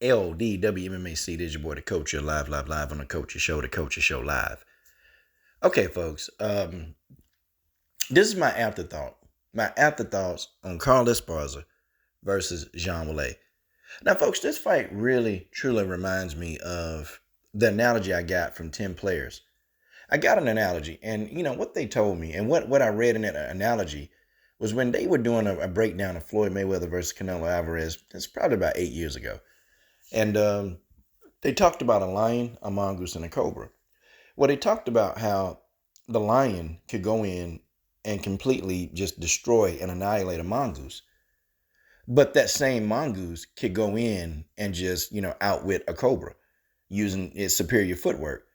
LDWMMAC. This is your boy, the Coach. You're live on the Coach Show, the Coach Show live. Okay, folks. This is my afterthought. My afterthoughts on Carla Esparza versus Zhang Weili. Now, folks, this fight really, truly reminds me of the analogy I got from 10 players. I got an analogy, and what they told me, and what I read in that analogy was when they were doing a breakdown of Floyd Mayweather versus Canelo Alvarez. It's probably about 8 years ago. And they talked about a lion, a mongoose, and a cobra. Well, they talked about how the lion could go in and completely just destroy and annihilate a mongoose. But that same mongoose could go in and just, outwit a cobra using its superior footwork.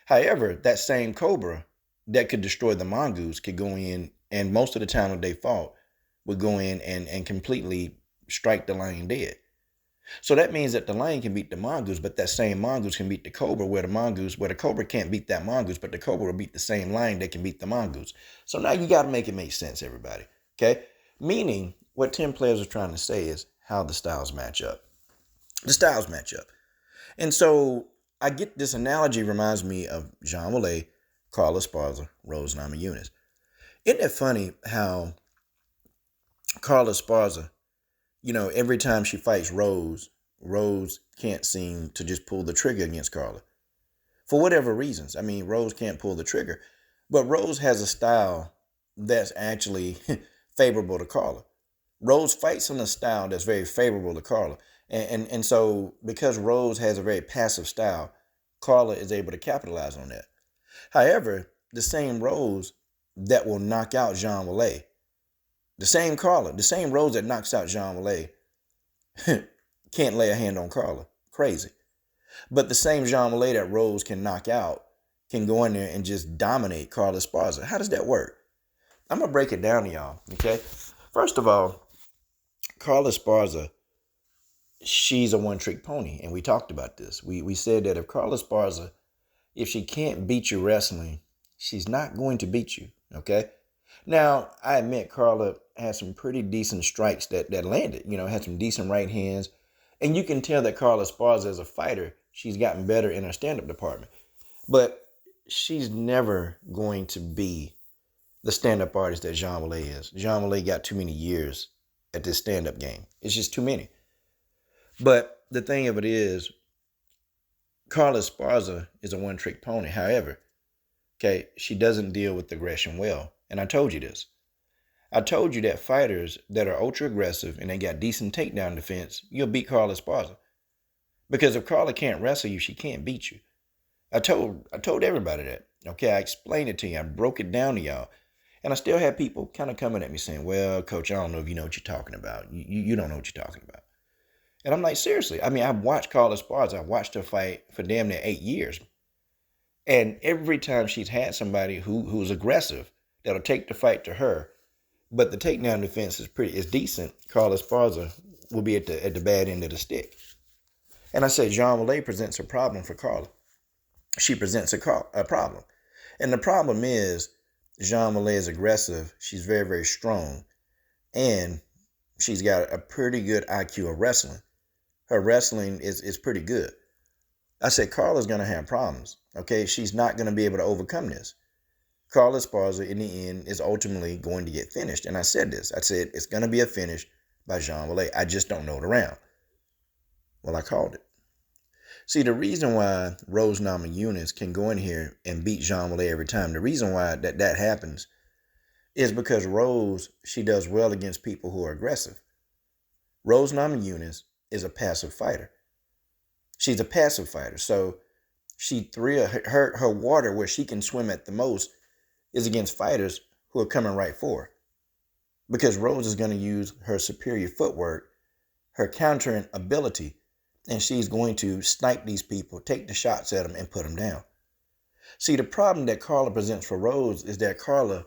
However, that same cobra that could destroy the mongoose could go in, and most of the time when they fought, would go in and completely strike the lion dead. So that means that the lion can beat the mongoose, but that same mongoose can beat the cobra, where the cobra can't beat that mongoose, but the cobra will beat the same lion that can beat the mongoose. So now you got to make it make sense, everybody. Okay? Meaning, what 10 players are trying to say is how the styles match up. The styles match up. And so I get this analogy reminds me of Zhang Weili, Carla Esparza, Rose Namajunas. Isn't it funny how Carla Esparza, every time she fights Rose can't seem to just pull the trigger against Carla. For whatever reasons. I mean, Rose can't pull the trigger. But Rose has a style that's actually favorable to Carla. Rose fights in a style that's very favorable to Carla. And so because Rose has a very passive style, Carla is able to capitalize on that. However, the same Rose that will knock out Zhang Weili, the same Carla, the same Rose that knocks out Zhang Weili, can't lay a hand on Carla. Crazy. But the same Zhang Weili that Rose can knock out can go in there and just dominate Carla Esparza. How does that work? I'm going to break it down to y'all, okay? First of all, Carla Esparza, she's a one-trick pony, and we talked about this. We said that if Carla Esparza, if she can't beat you wrestling, she's not going to beat you, okay? Now, I admit Carla had some pretty decent strikes that landed, had some decent right hands. And you can tell that Carla Esparza, as a fighter, she's gotten better in her stand-up department. But she's never going to be the stand-up artist that Zhang Weili is. Zhang Weili got too many years at this stand-up game. It's just too many. But the thing of it is, Carla Esparza is a one-trick pony. However, okay, she doesn't deal with aggression well. And I told you this. I told you that fighters that are ultra aggressive and they got decent takedown defense, you'll beat Carla Esparza. Because if Carla can't wrestle you, she can't beat you. I told everybody that. Okay, I explained it to you. I broke it down to y'all. And I still have people kind of coming at me saying, well, Coach, I don't know if you know what you're talking about. You don't know what you're talking about. And I'm like, seriously. I mean, I've watched Carla Esparza. I've watched her fight for damn near 8 years. And every time she's had somebody who's aggressive that'll take the fight to her, but the takedown defense is decent, Carla Esparza will be at the bad end of the stick. And I said, Zhang Weili presents a problem for Carla. She presents a problem. And the problem is, Zhang Weili is aggressive. She's very, very strong. And she's got a pretty good IQ of wrestling. Her wrestling is pretty good. I said, Carla's going to have problems. Okay, she's not going to be able to overcome this. Carla Esparza, in the end, is ultimately going to get finished. And I said this. I said, it's going to be a finish by Zhang Weili. I just don't know the round. Well, I called it. See, the reason why Rose Namajunas can go in here and beat Zhang Weili every time, the reason why that happens is because Rose, she does well against people who are aggressive. Rose Namajunas is a passive fighter. She's a passive fighter. So her water where she can swim at the most is against fighters who are coming right for her. Because Rose is going to use her superior footwork, her countering ability, and she's going to snipe these people, take the shots at them, and put them down. See, the problem that Carla presents for Rose is that Carla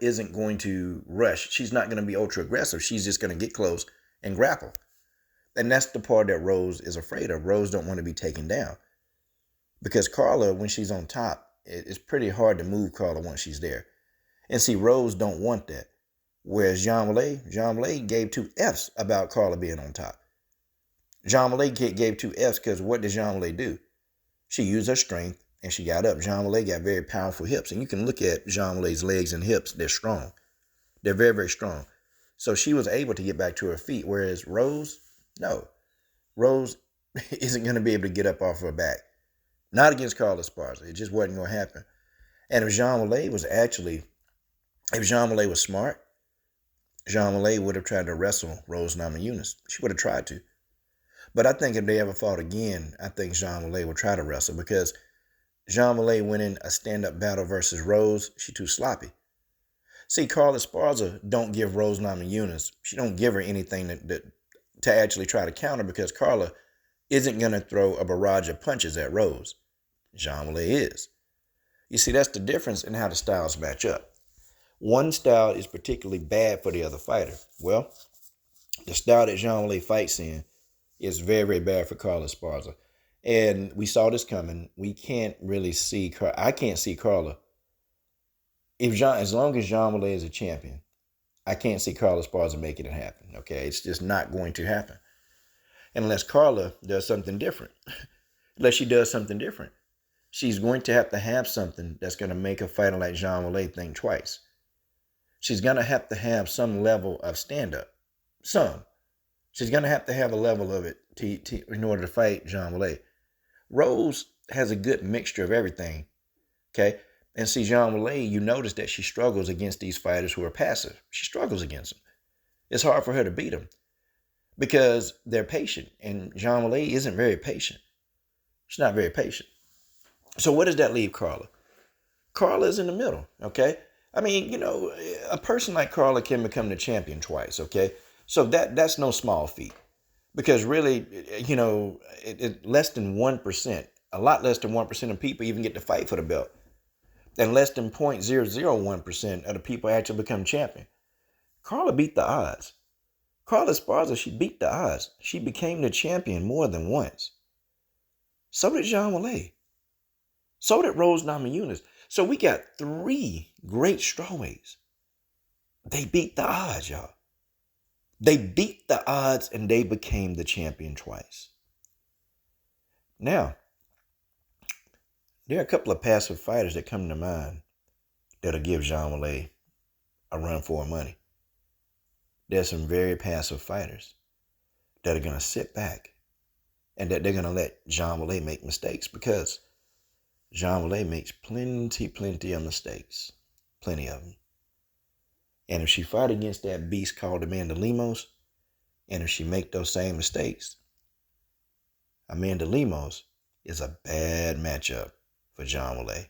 isn't going to rush. She's not going to be ultra aggressive. She's just going to get close and grapple. And that's the part that Rose is afraid of. Rose don't want to be taken down. Because Carla, when she's on top, it's pretty hard to move Carla once she's there. And see, Rose don't want that. Whereas Zhang Weili gave 2 Fs about Carla being on top. Zhang Weili gave 2 Fs because what did Zhang Weili do? She used her strength and she got up. Zhang Weili got very powerful hips. And you can look at Zhang Weili's legs and hips. They're strong. They're very, very strong. So she was able to get back to her feet. Whereas Rose, no. Rose isn't going to be able to get up off her back. Not against Carla Esparza. It just wasn't going to happen. And if Zhang Weili was smart, Zhang Weili would have tried to wrestle Rose Namajunas. She would have tried to. But I think if they ever fought again, I think Zhang Weili would try to wrestle because Zhang Weili winning a stand-up battle versus Rose, she's too sloppy. See, Carla Esparza don't give Rose Namajunas. She don't give her anything to actually try to counter because Carla isn't going to throw a barrage of punches at Rose. Zhang Weili is. You see, that's the difference in how the styles match up. One style is particularly bad for the other fighter. Well, the style that Zhang Weili fights in is very, very bad for Carla Esparza. And we saw this coming. We can't really see I can't see Carla. As long as Zhang Weili is a champion, I can't see Carla Esparza making it happen. Okay, it's just not going to happen. Unless Carla does something different. Unless she does something different. She's going to have something that's going to make a fighter like Zhang Weili think twice. She's going to have some level of stand-up. She's going to have a level of it in order to fight Zhang Weili. Rose has a good mixture of everything. Okay? And see, Zhang Weili, you notice that she struggles against these fighters who are passive. She struggles against them. It's hard for her to beat them because they're patient. And Zhang Weili isn't very patient. She's not very patient. So what does that leave Carla? Carla's in the middle, okay? I mean, a person like Carla can become the champion twice, okay? So that's no small feat. Because really, less than 1%, a lot less than 1% of people even get to fight for the belt. And less than 0.001% of the people actually become champion. Carla beat the odds. Carla Esparza, she beat the odds. She became the champion more than once. So did Zhang Weili. So did Rose Namajunas. So we got 3 great strawweights. They beat the odds, y'all. They beat the odds and they became the champion twice. Now, there are a couple of passive fighters that come to mind that'll give Zhang Weili a run for her money. There's some very passive fighters that are going to sit back and that they're going to let Zhang Weili make mistakes because Zhang Weili makes plenty of mistakes. Plenty of them. And if she fight against that beast called Amanda Lemos, and if she make those same mistakes, Amanda Lemos is a bad matchup for Zhang Weili.